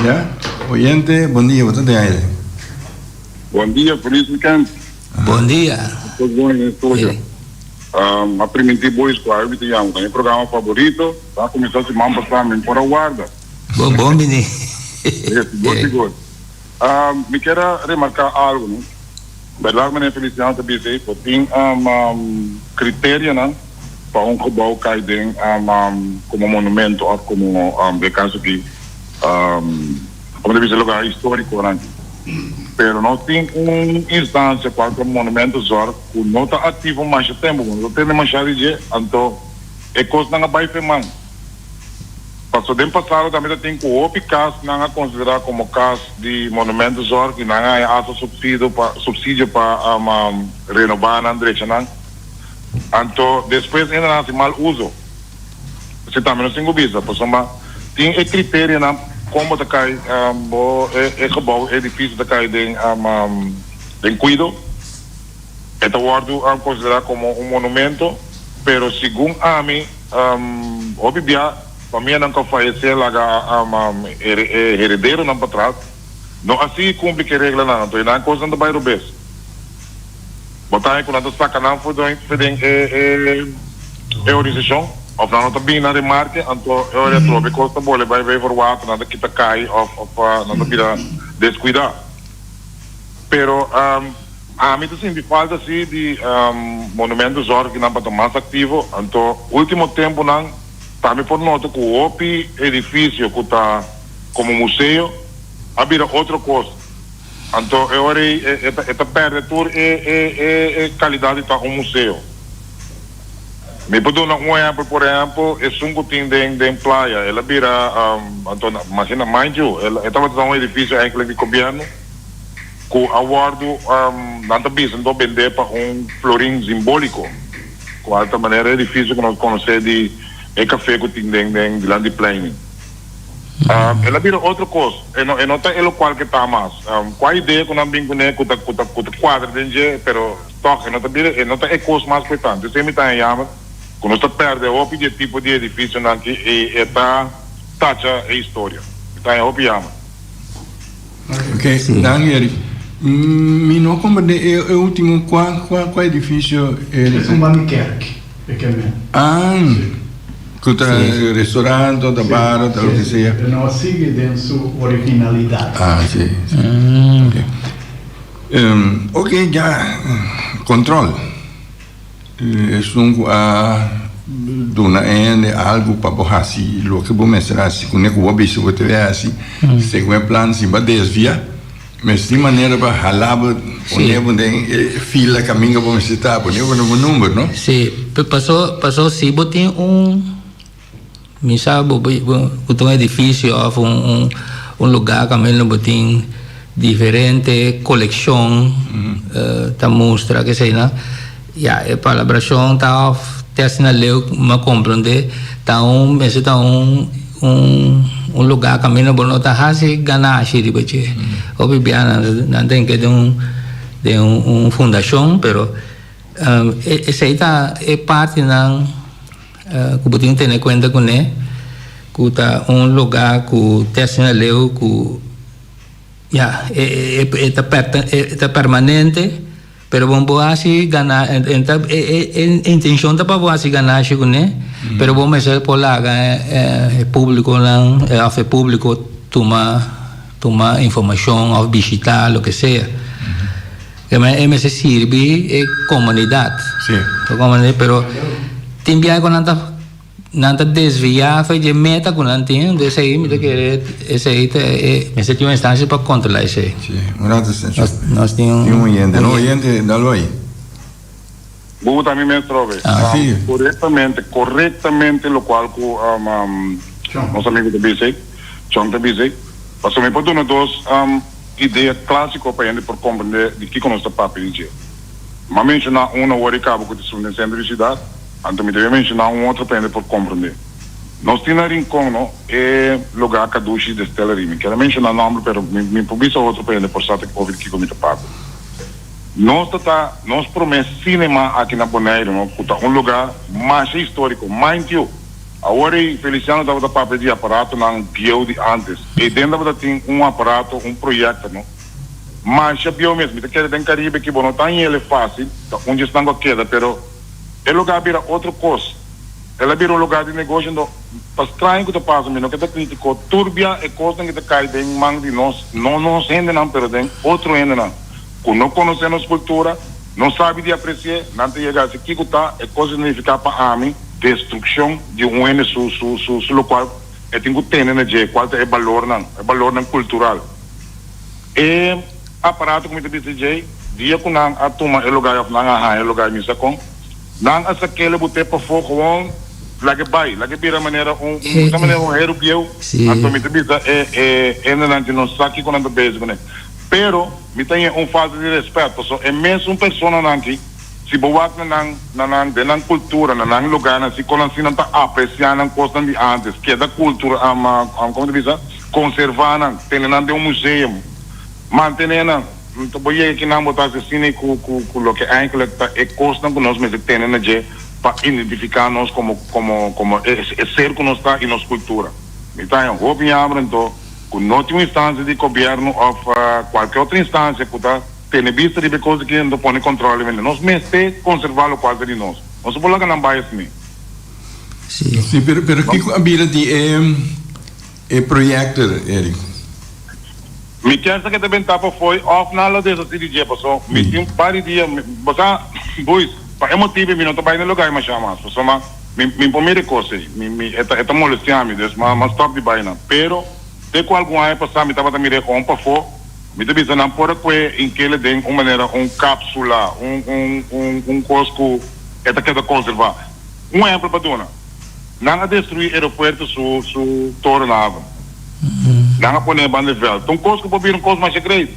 Já, oyente, bom dia, boa tarde. Bom dia, feliz weekend. Bom dia. Tudo bom, estúdio. A Primitivo Escolar, tem programa favorito, tá? Começou a se passar por a guarda. Bom, menino. Good. Me quero remarcar algo, né? Verdade, menino Feliciano, também sei, tem critério, né? Para gebouw cair dentro como monumento ou como de caso que como deve ser lugar histórico, né? Pero não tem instância para o monumento zorg que não está ativo mais tempo, não tem mais de então é coisa não vai femang. Passou de passado também tem que o caso não é considerado como caso de monumento zorg e não é asa subsídio para renovar na direita não. Então depois ainda não tem mal uso. Se também não tem visa, passou tem critério não como está cai gebouw edifício está cai den cuido este guardo considerado como monumento pero segundo a mim obvia para mim não falecer lá herdeiro não para trás não assim cumpre que regra não então não coisa não vai roubar botar quando está sacando foi organização of dan het bina de marke anto ore trobe costa bole vai ver water nada que tá cai of nada bira descuidar pero a mim assim de falta assim de monumentos zorg que não para mais ativo anto último tempo não tá me por nota que o edifício que tá como museu había otra cosa. Entonces, ahora esta perde toda calidad de un museo. Me puedo dar un ejemplo, por ejemplo, es un cutín de playa. Ela vira, imagina, mind you, ela estava en un edificio de gobierno que aguardo, nada bisa, então vender para un florín simbólico. Com alta maneira, edifício que nós conhecemos de café que tem de land planning. Ela vira outra coisa. Eu não tenho qual que está mais. Qual a ideia que nós vimos com quadro de pero toque, não tem coisa mais importante. Você me está em chama, quando você perde o tipo de edifício que está tacha a história. Está em chama. Ok, Daniel, mi não compreende o último qual edifício ele. É uma kerk. Que está restaurante, da bar, da o que seja. Não sigue dentro sua originalidade. Sim. Ok, já controle. Dona ende algo para borrasi, lo que vou mostrar se com o bicho você vê assim, se com plano se vai desviar, mas de maneira para halar, onde fila caminho para visitar, onde um número, não? Sim, passou se botem me sabe, botou edifício ou um lugar que mesmo botem diferente coleção, tá mostra que sei não, a colaboração tá na leu uma compreender tá um lugar que mesmo não tá assim ganhar de baixo, ou bibiana não tem que de fundação, pero essa aí tá parte não que botem ter em conta com né que tá lugar que tá leu que é permanente, pero vamos assim ganhar, intenção da para assim ganhar chego né, pero vamos ser por lá público não, é público tomar informação ou visitar o que seja, mas serve é comunidade, pero tem viagem com nanta desviar foi de meta com nantinho desse aí me querer esse aí mas tinha uma instância para controlar isso aí nós tínhamos oyente dalo aí Vou também me trove corretamente lo qual nosso amigo de BC John de BC passou me por duas ideias clássicas para ele por compreender de que conosco papo de dia mas mencionar uma hora cabo que de no centro de cidade. Então, me deve mencionar outro para por compreender. Nós temos Rincon, é lugar que duche de Stella Rimi. Quero mencionar o nome, mas me publica outro para por saber que ouvir que comigo pago. Nós promete cinema aqui na Bonaire, que lugar mais histórico, mais tio. Agora, Feliciano estava para de aparato na Biel de antes. E dentro da tem aparato, projeto, não? Mas já Biel mesmo, me quer em Caribe que não está em ele fácil, onde está a queda, pero o lugar vira outra coisa. Ela vira lugar de negócio, para estranho que está passando, que está crítico, turbia e coisa que está caindo em mão de nós, não nos rende não, pero tem outro rende não. Que não conhecemos cultura, não sabe de apreciar, não tem chegar aqui que está, é coisa significa para a mim, destruição de ene su local, é tem que ter energia, qual é valor não cultural. E aparato como te disse, dia que não a toma é lugar missa com não essa que ele botar para fora gewoon lage bira maneira hero bieu então me diz ainda não sabe que não beijo né pero me tem falta de respeito só é mesmo pessoa não aqui se boa na cultura na lugar se quando se não está apreciando coisa de antes que é da cultura como diz conservar não tem de museu mantenendo então vou ir aqui na botar assim com o que eigenlijk é coisa que nós mesmo temos para identificar nós como ser que nós está e nossa cultura. Então, eu vou então com outra instância de governo ou qualquer outra instância que está tendo vista de coisas que não põe controle, nós mesmo conservar o quadro de nós. Nós não podemos não vai assim. Sim, pero que habilidade é projetor, Eric? Me quer que também tapa foi off na lá dessa cidade passou me tinha par dia botar boys para emotivo me não tô bem no lugar mas chama só me primeira coisa me molestia me mas stop de baina pero se com algum ano passar me estava também com para fora me também não pode que em que ele tem uma maneira cápsula cosco esta que é conservar exemplo para dona não destruir aeroporto su tornava não pôr banda velha então cosco pode vir coisa mais segredo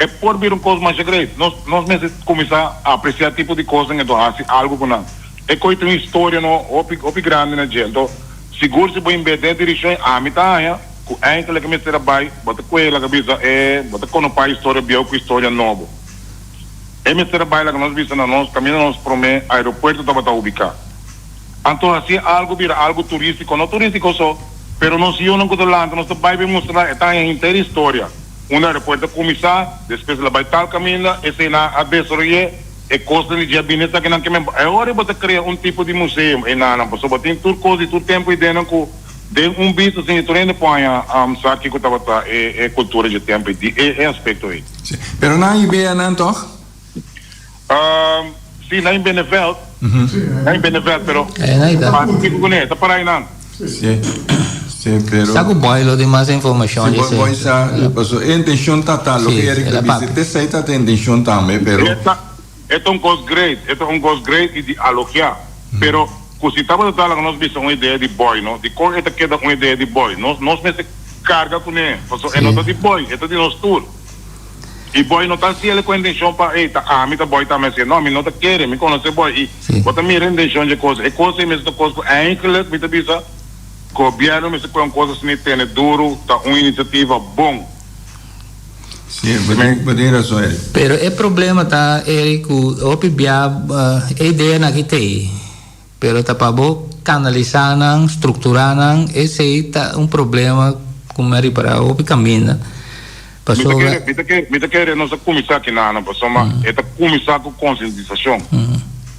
é por vir coisa mais segredo nós mesmo começar a apreciar tipo de coisa que assim algo com não é coisa uma história no op grande na gente então seguro se vai embeder direção a mitad com ainda que me será bai bota com ela cabeça bota com o pai história bio com história nova me será bai lá que nós vimos na nós caminho nós promete aeroporto estava ubicado então assim algo vira algo turístico não turístico só pero não se eu não conto lá nós vai mostrar está em inteira história aeroporto começar depois ela vai tal caminho esse na a desarrollar costa de gabinete que não que é hora de criar tipo de museu e não passou tem tudo coisa e tudo tempo e dentro de visto assim treino põe sabe que estava cultura de tempo e aspecto aí pero na ideia não toch sim na em Beneveld pero tá para aí não sim pero saco boy lo de mais informação sim boy sa passou intenção tá lo que era que visite sei tá tem intenção também pero é um coisa great e de alojar pero se estava a falar que nós vimos uma ideia de boy não de cor é que dá uma ideia de boy nós mesmo carga com ele é nota de boy é de nós tour e boy não tá se ele com intenção para me tá boy também assim não me não tá querer me conhece boy e bota me intenção de coisa é coisa mesmo coisa eigenlijk me tá bisa governo mesmo com coisa assim tem duro tá uma iniciativa bom sim pode razão pero o problema tá Érico a ideia na que tem pero tá para canalizar estruturar esse tá problema como é para o caminho passou me tá querendo nós começar aqui na passou mas é tá começar com conscientização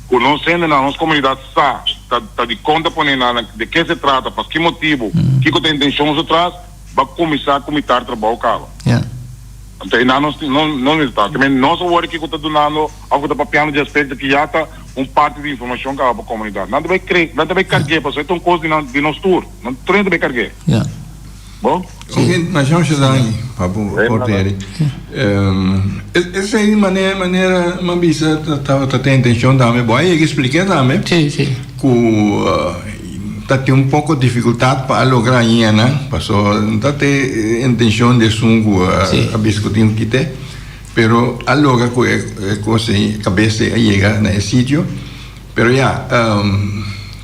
com nós sendo na nossa comunidade tá de conta poner de que se trata para que motivo que tem intenção de trás vai começar a cometer trabalho caro então não está também nós o que está dando algo da papel de aspecto que já está parte de informação para a comunidade nada vai carregar para isso é uma coisa de nós tour não treino vai carregar bom ok mas já aí papo porteiro essa é maneira uma bisa tá tem intenção também boa e expliquei também sim tá tem um pouco de dificuldade para lograr aí né passou tá tem intenção de sungo a discutir que tem pero alloga coisa cabeça chega nesse sítio pero já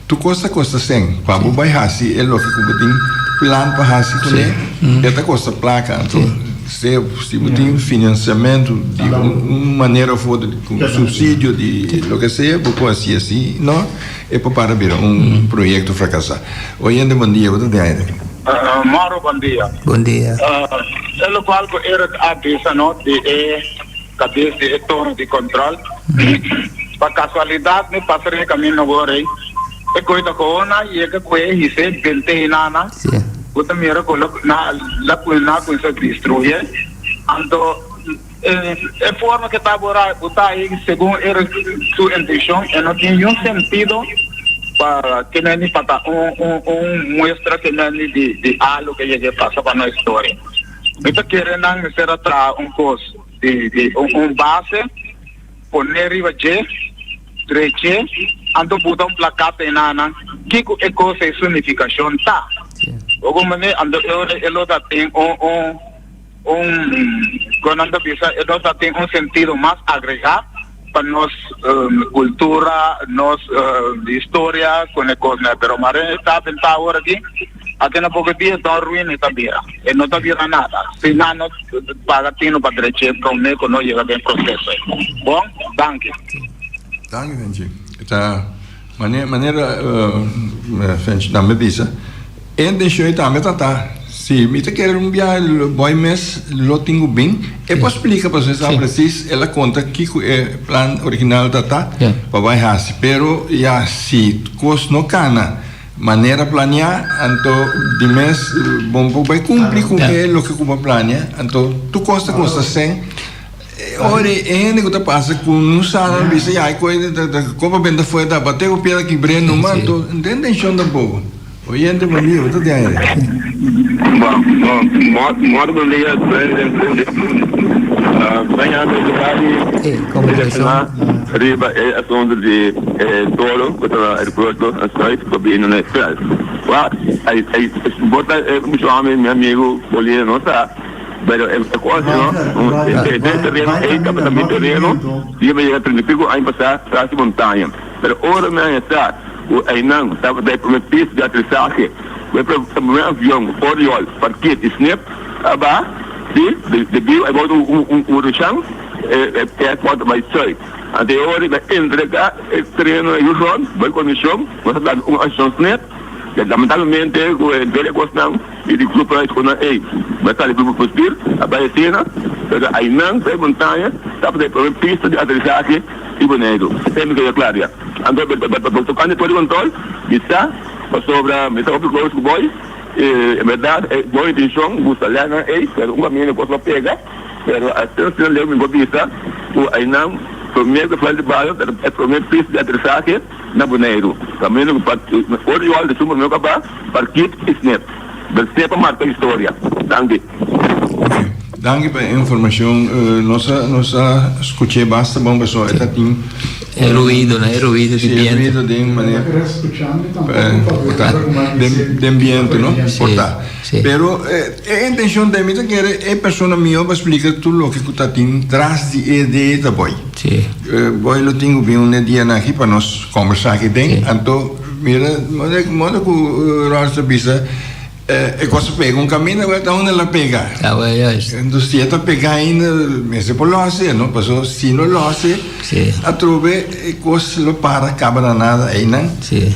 tu costa sem para vai hasi é lo que tem plan para hasi com ele esta costa placa então se tem financiamento de uma maneira foda com subsídio de lo que seja pouco assim não é para virar projeto fracassar hoje em bom dia tudo bem Mauro bom dia é o qual era a visa não de cabeça de torre de controle para casualidade me passei caminho agora aí é coisa corona e é que coisa e se vente nana o também era na la com se destruir então é forma que está agora botar aí segundo era sua intenção e não tem nenhum sentido para que nem para muestra que nem de algo que já passa para nossa história então querendo ser atrás coisa de base poner arriba je treche ando botar placate nana que é coisa de significação tá o como né ando ele tá tem quando anda bisa ele tá tem sentido mais agregado para nos cultura nos história com a coisa pero mare está pensando agora aqui até na pouco dia está ruim está vira e não está vira nada se não paga tino para treche para o não chega bem processo bom danke Benji esta maneira frente da medida e deixou também tá se me te quer viagem boy mes lo tenho bem e posso explicar para vocês preciso ela conta que é plan original tá para vai hasi pero já se cos no cana maneira planear então de mês bom vai cumprir com o que como planear então tu costa sem ora ainda que passa com não sabe bisa já coisa da como venda foi da bater o pé aqui breno manto entende chão da povo oyente bom dia tudo bem Moro bom dia, venha a Comunicação. Riba é a sonda de tolo, que está aeroporto, a site, para vir no Excel. Aí, bota muito homem, meu amigo, bolívia, não está. Pero é quase, não? Tem terreno, capitão terreno, e vai chegar a pico, aí passar, traz montanha. Pero ora, me está, aí não, estava daí para o piso de aterrissagem. Vai para o avião, Oriol, parquet, snap, aba, de bio, aí bota chão, airport vai sair. Até hora vai entregar, treino e o chão, vai com o chão, vai dar ação snap, lamentablemente, o velho gostão, e de grupo aí com vai estar de grupo postir, vai a cena, aí não, sai montanha, estava daí para a pista de aterrissagem e boneiro. Sempre que é claro, então, tocando todo o controle, está, sobre me está ocupando com o boy, é verdade, boa intenção, busca lá, pero um caminho posso pegar, pero a atenção leu me gobista, o aí não, primeiro que faz de baixo, é primeiro pista de aterrissagem na boneiro. Caminho para o Oriol de suma meu capaz, parquet e snap. Snap marca a história. Danke. Danke pela informação. Nossa escutei bastante bom pessoal. Está tem ruído, né? Ruído de ambiente. Ruído de maneira de ambiente, não? Porta. Pero a intenção da minha que é pessoa minha para explicar tudo o que está tem traz de ideia da boy. Sim. Boy lo tenho bem um dia aqui para nós conversar aqui tem. Então, mira, moda que o Rosa bisa é coisa pega caminho vai dar onde ela pega. Então se ela pegar ainda, mas se por lá assim, não passou se não lá assim, a trove coisa lo para acaba nada aí não.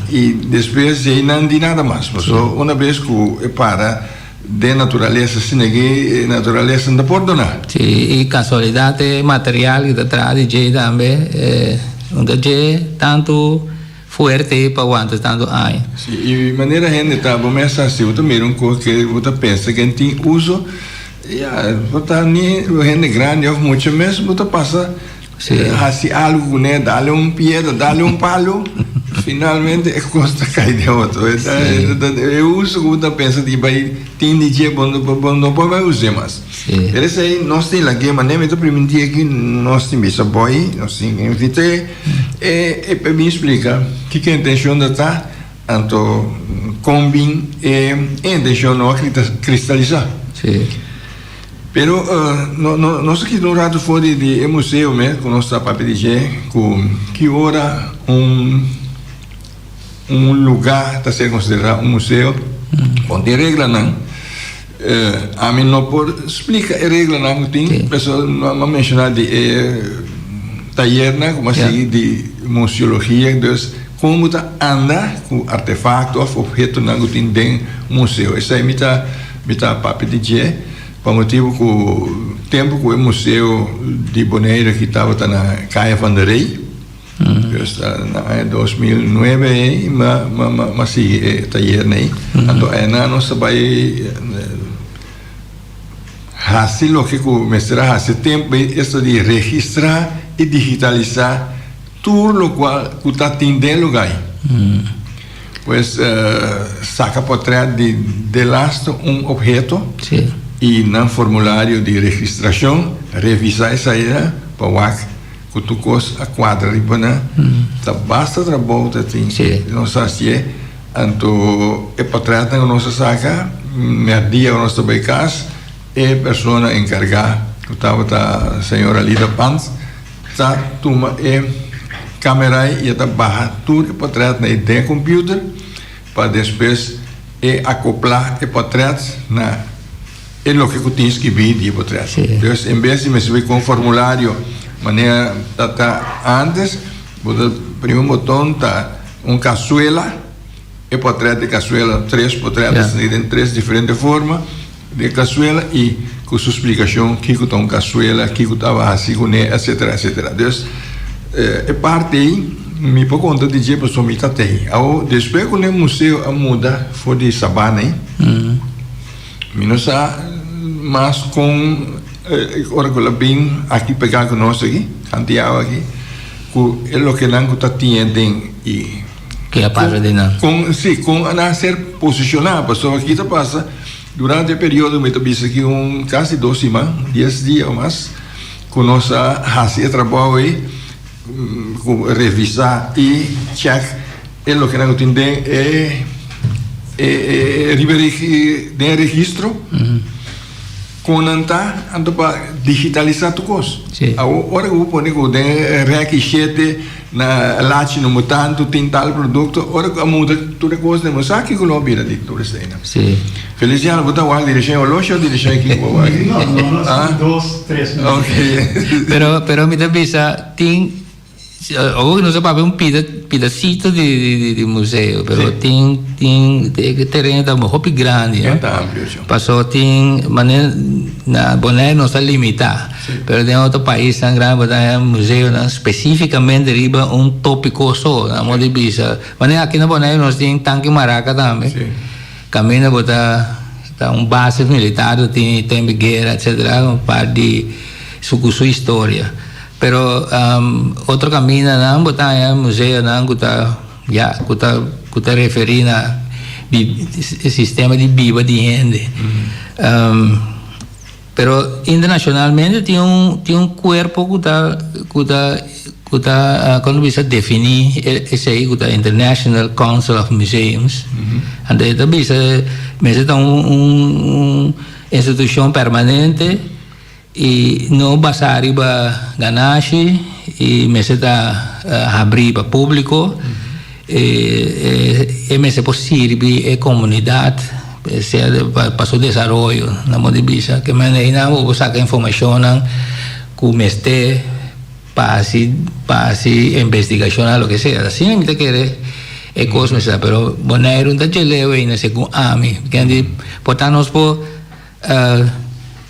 E depois aí não de nada mais. Passou uma vez que para de natureza se negue natureza não pode donar. Sim, e casualidade material que está atrás de Jay também, onde Jay tanto fuerte para aguantar tanto anos. Sim, e de maneira gente está começa assim, você mira coisa que você pensa que tem uso, você nem gente grande ou muito mesmo, você passa assim algo, né, dá-lhe piedra, dá-lhe palo, finalmente a coisa cai de outro. Eu uso que você pensa que vai tem dia não pode usar mais. Eles aí nós temos aqui, mas nem me primeiro dia que nós temos essa boy, nós temos invitei para me explicar que a intenção da tá, então combin a intenção não cristalizar. Sim. Pero nós aqui no rato fora de museu, né, com nossa papel de com que hora lugar está sendo considerado museu, onde regra não. A mim não pode explicar a regra não tem, pessoal não mencionar de taller, né, como assim de museologia, então como tá anda com artefato ou objeto não tem dentro museu. Essa é mita papel de por motivo que o tempo que o museu de Bonaire que estava na Caia Van der Rey, em 2009, mas sim, taller né. Então na nossa vai assim o que começará esse tempo isso de registrar e digitalizar tudo o qual que está tendo lugar. Pois saca portrait de lastro objeto. Sim. E no formulário de registração, revisar essa era para o que tu costa a quadra de bana, tá basta trabalho tem, não sei se é, então é para tratar a nossa saca, merdia o nosso becas, é pessoa encarregada, que estava a senhora Lida Pans, tá toma câmera e tá barra tudo é para tratar na ideia computer, para depois acoplar é para tratar na é o que eu tinha escrevido por trás. Então, em vez de me subir com um formulário, maneira tá antes, o primeiro botão tá caçuela, e por trás de caçuela, 3 por trás, em 3 diferentes formas de caçuela e com sua explicação, que está um caçuela, que estava assim, etc, etc. Então, é parte aí, me por conta de dia, pessoal, me tatei. Depois, quando o museu muda, foi de Sabana, mas com ora que bem aqui pegar com nós aqui, Santiago aqui, que é o que não está tendo e que é para de não. Com a ser posicionado, pessoa aqui está passa durante el periodo me tuviste aquí casi 2 semanas, 10 días o más, con nosotros hacer trabajo ahí, revisar y check en lo que nos tiene de registro, con anta para digitalizar tu cosa. Sí. Ahora eu pone que de requisite na lache no mutanto tem tal produto, ora a muda tudo coisa de aqui que lo bira di tudo isso. Sí. Feliciano botar o direção ao loja, direção aqui o aqui. No, son 2, 3 meses. Okay. Pero mi pensa, o no se puede un pedacito de museo, pero Sí. tiene terreno da muy grande, ¿no? Está amplio, sí. Pasó, tiene manera, na Bonaire no está limitada, Sí. pero en otro país tan grande, botar un museo, ¿no? Específicamente arriba un tópico solo, ¿no? De visa. Manera aquí en Bonaire nos tiene tanque maraca también. Sí. Camina botar un base militar, tiene guerra, etcétera, un par de su historia. Pero otro camino, ¿no? Botar en museo, ¿no? Kuta referir a sistema de viva de gente. Pero internacionalmente tiene un cuerpo quando bisa definir esse aí International Council of Museums. Então também é uma instituição permanente e não basar para ganache e está abrir para público e é possível a comunidade para o desenvolvimento na modibisa que maneira não sacar informação com este pasi investigación a lo que sea. Así no me quiere cosas, pero Bonaire un tachelewe y no sé cómo a mí. Que andi portanos por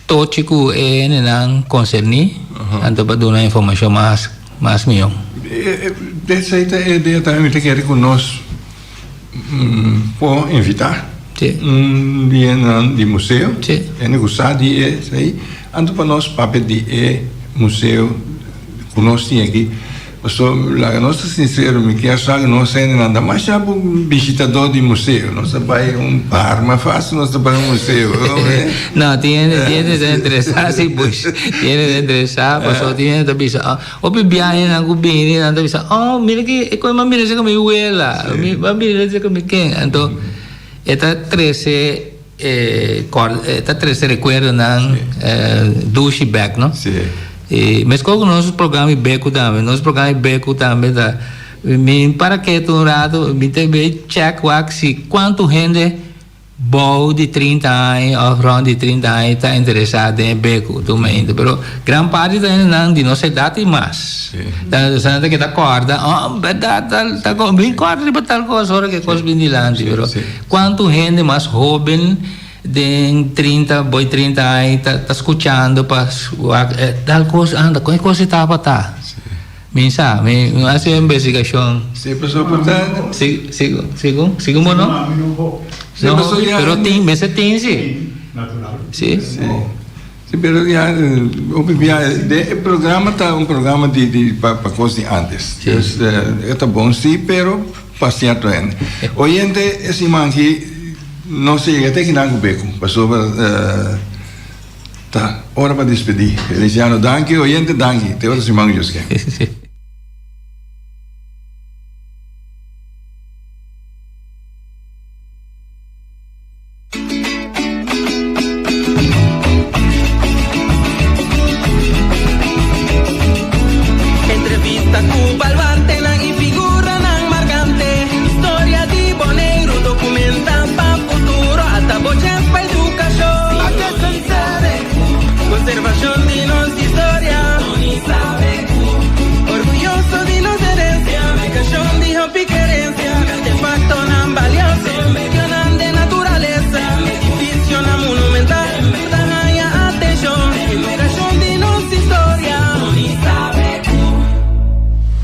todo chico en concerni, antes para dar una información más mío. Essa ideia também me quer que nós por invitar Sí. dia de museu, Sí. é negociar de isso aí, antes para nós papel de museu conosco aqui. A nossa sincero me quer saber nós ainda nada mais já um visitador de museu, nós vai bar, mas fácil nós para museu. No, tiene de interesarse, pues, tiene de interesar, pasó, tiene de pensar, o viaje en algún bien, anda pensar, oh, mira que, como mira ese que mi abuela, mira ese que mi quien, entonces, esta 13 recuerdos, douche back, ¿no? Sí. Mas com nossos programas Beco também, para que tu rato, me também check se quanto gente bom de 30 anos, ou round de 30 anos, está interessado em Beco também, mas grande parte não de nossa idade e mais. Então, você que está corda, está bem corda para tal coisa, hora que coisa bem de lá, mas quanto gente mais jovem de 30 anos está escutando para tal coisa anda qual coisa está para tá me sabe me hace uma investigação Se pessoa portanto sigo não No, pero tem sim natural. sim Sim, pero já o programa está programa de para coisa de antes. Está bom sim, pero paciente ainda. Oyente esse man que não sei até que não beco, passou tá hora para despedir. Feliciano, danke, oyente, danke. Te outro se mango, José.